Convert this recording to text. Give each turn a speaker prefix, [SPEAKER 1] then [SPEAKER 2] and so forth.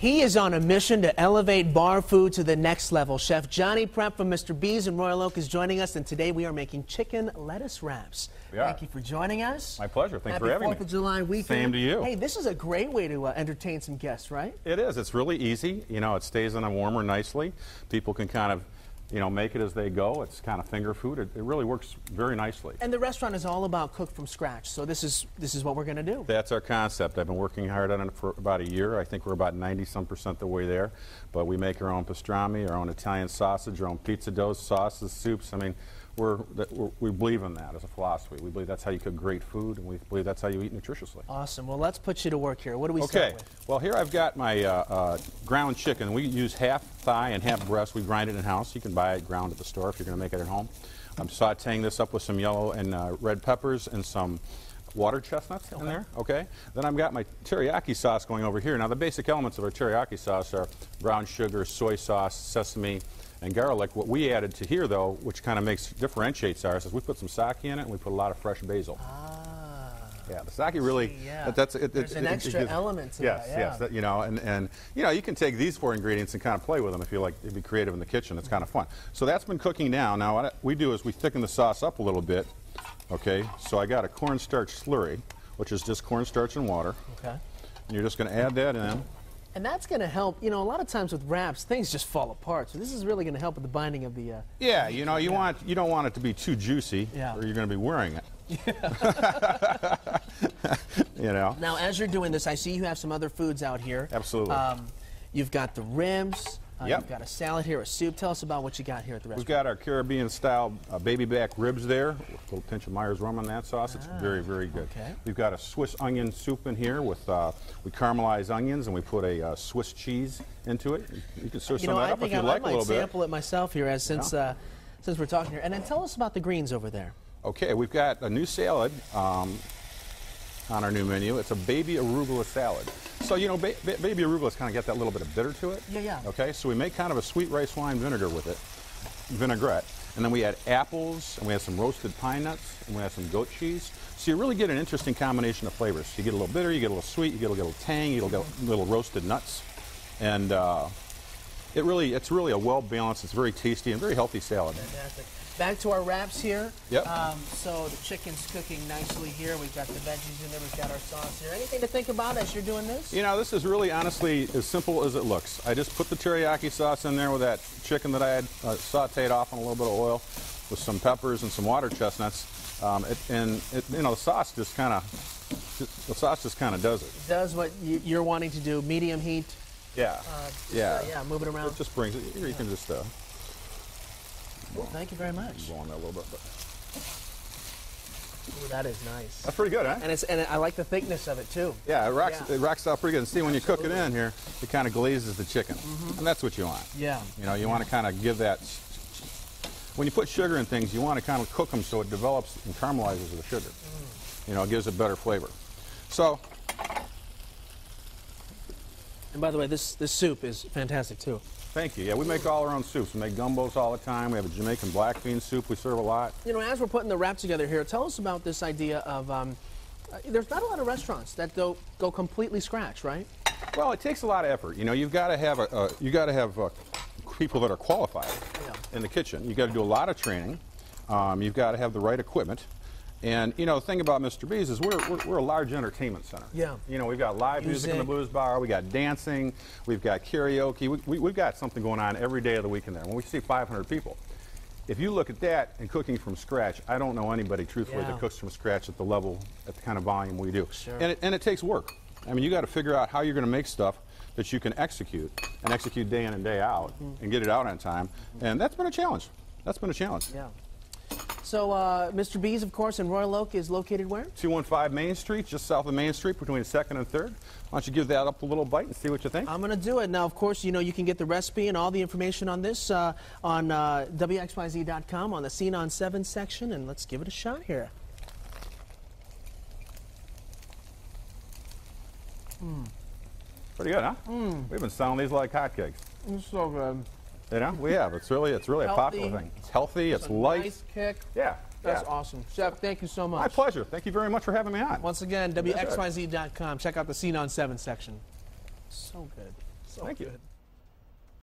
[SPEAKER 1] He is on a mission to elevate bar food to the next level. Chef Johnny Prep from Mr. B's in Royal Oak is joining us, and today we are making chicken lettuce wraps. Thank you for joining us.
[SPEAKER 2] My pleasure. Thanks for having me.
[SPEAKER 1] Happy 4th of July weekend.
[SPEAKER 2] Same to you.
[SPEAKER 1] Hey, this is a great way to entertain some guests, right?
[SPEAKER 2] It is. It's really easy. You know, it stays in a warmer nicely. People can kind of, you know, make it as they go. It's kind of finger food. It really works very nicely.
[SPEAKER 1] And the restaurant is all about cooked from scratch, so this is what we're going to do.
[SPEAKER 2] That's our concept. I've been working hard on it for about a year. I think we're about 90-some% the way there. But we make our own pastrami, our own Italian sausage, our own pizza doughs, sauces, soups. I mean, we believe in that as a philosophy. We believe that's how you cook great food, and we believe that's how you eat nutritiously.
[SPEAKER 1] Awesome. Well, let's put you to work here. What do we start with?
[SPEAKER 2] Okay. Well, here I've got my ground chicken. We use half thigh and half breast. We grind it in-house. You can buy it ground at the store if you're going to make it at home. I'm sauteing this up with some yellow and red peppers and some water chestnuts in there. Okay. Then I've got my teriyaki sauce going over here. Now, the basic elements of our teriyaki sauce are brown sugar, soy sauce, sesame, and garlic. What we added to here, though, which kind of differentiates ours, is we put some sake in it, and we put a lot of fresh basil. Yeah, the sake really.
[SPEAKER 1] There's an extra element to that.
[SPEAKER 2] Yes, you know, and you know, you can take these 4 ingredients and kind of play with them if you like to be creative in the kitchen. It's kind of fun. So that's been cooking down. Now what we do is we thicken the sauce up a little bit. Okay, so I got a cornstarch slurry, which is just cornstarch and water. Okay. And you're just going to add that in.
[SPEAKER 1] And that's going to help. You know, a lot of times with wraps, things just fall apart. So this is really going to help with the binding of the.
[SPEAKER 2] Yeah, you know, you don't want it to be too juicy, or you're going to be wearing it. You know.
[SPEAKER 1] Now, as you're doing this, I see you have some other foods out here.
[SPEAKER 2] Absolutely.
[SPEAKER 1] You've got the ribs. You've got a salad here, a soup. Tell us about what you got here at the restaurant.
[SPEAKER 2] We've got our Caribbean-style baby back ribs there, with a little pinch of Myers rum on that sauce. It's very, very good. Okay. We've got a Swiss onion soup in here with we caramelize onions and we put a Swiss cheese into it. You can serve some of that up if you like a little bit.
[SPEAKER 1] I might sample it myself here, since we're talking here. And then tell us about the greens over there.
[SPEAKER 2] Okay, we've got a new salad on our new menu. It's a baby arugula salad. So, you know, baby arugula's kind of got that little bit of bitter to it.
[SPEAKER 1] Yeah.
[SPEAKER 2] Okay, so we make kind of a sweet rice wine vinegar with it, vinaigrette. And then we add apples, and we have some roasted pine nuts, and we have some goat cheese. So you really get an interesting combination of flavors. You get a little bitter, you get a little sweet, you get a little tang, you get a little roasted nuts. And it's really a well-balanced, it's very tasty and very healthy salad.
[SPEAKER 1] Fantastic. Back to our wraps here.
[SPEAKER 2] Yep.
[SPEAKER 1] So the chicken's cooking nicely here. We've got the veggies in there. We've got our sauce here. Anything to think about as you're doing this?
[SPEAKER 2] You know, this is really, honestly, as simple as it looks. I just put the teriyaki sauce in there with that chicken that I had sauteed off on a little bit of oil with some peppers and some water chestnuts. You know, the sauce just kind of does it.
[SPEAKER 1] Does what you're wanting to do, medium heat.
[SPEAKER 2] Yeah.
[SPEAKER 1] Move it around.
[SPEAKER 2] It just brings it. Here you can just.
[SPEAKER 1] Well, thank you very much.
[SPEAKER 2] Go on there a little bit.
[SPEAKER 1] Ooh, that is nice.
[SPEAKER 2] That's pretty good, huh?
[SPEAKER 1] And I like the thickness of it too.
[SPEAKER 2] Yeah, it rocks out pretty good. And see, when you cook it in here, it kind of glazes the chicken, and that's what you want.
[SPEAKER 1] Yeah.
[SPEAKER 2] You know, you want to kind of give that. When you put sugar in things, you want to kind of cook them so it develops and caramelizes with the sugar. You know, it gives it better flavor. So.
[SPEAKER 1] And by the way, this soup is fantastic too.
[SPEAKER 2] Thank you. Yeah, we make all our own soups. We make gumbos all the time. We have a Jamaican black bean soup we serve a lot.
[SPEAKER 1] You know, as we're putting the wrap together here, tell us about this idea of, there's not a lot of restaurants that go completely scratch, right?
[SPEAKER 2] Well, it takes a lot of effort. You know, you've got to have people that are qualified in the kitchen. You've got to do a lot of training. You've got to have the right equipment. And, you know, the thing about Mr. B's is we're a large entertainment center. Yeah. You know, we've got live music in the blues bar, we got dancing, we've got karaoke, we've got something going on every day of the week in there. When we see 500 people, if you look at that and cooking from scratch, I don't know anybody, truthfully, that cooks from scratch at the kind of volume we do. Sure. And it takes work. I mean, you got to figure out how you're going to make stuff that you can execute day in and day out, and get it out on time. And that's been a challenge. That's been a challenge.
[SPEAKER 1] Yeah. So, Mr. B's, of course, in Royal Oak is located where?
[SPEAKER 2] 215 Main Street, just south of Main Street, between 2nd and 3rd. Why don't you give that up a little bite and see what you think?
[SPEAKER 1] I'm going to do it. Now, of course, you know, you can get the recipe and all the information on this on WXYZ.com on the Scene on 7 section, and let's give it a shot here.
[SPEAKER 2] Pretty good, huh? We've been selling these like hotcakes.
[SPEAKER 1] It's so good.
[SPEAKER 2] You know, we have. It's really a popular thing. It's healthy. It's light.
[SPEAKER 1] Nice kick.
[SPEAKER 2] Yeah.
[SPEAKER 1] That's awesome. Chef, thank you so much.
[SPEAKER 2] My pleasure. Thank you very much for having me on.
[SPEAKER 1] Once again, WXYZ.com. Check out the Scene on 7 section. So good. So
[SPEAKER 2] Thank you.
[SPEAKER 1] good.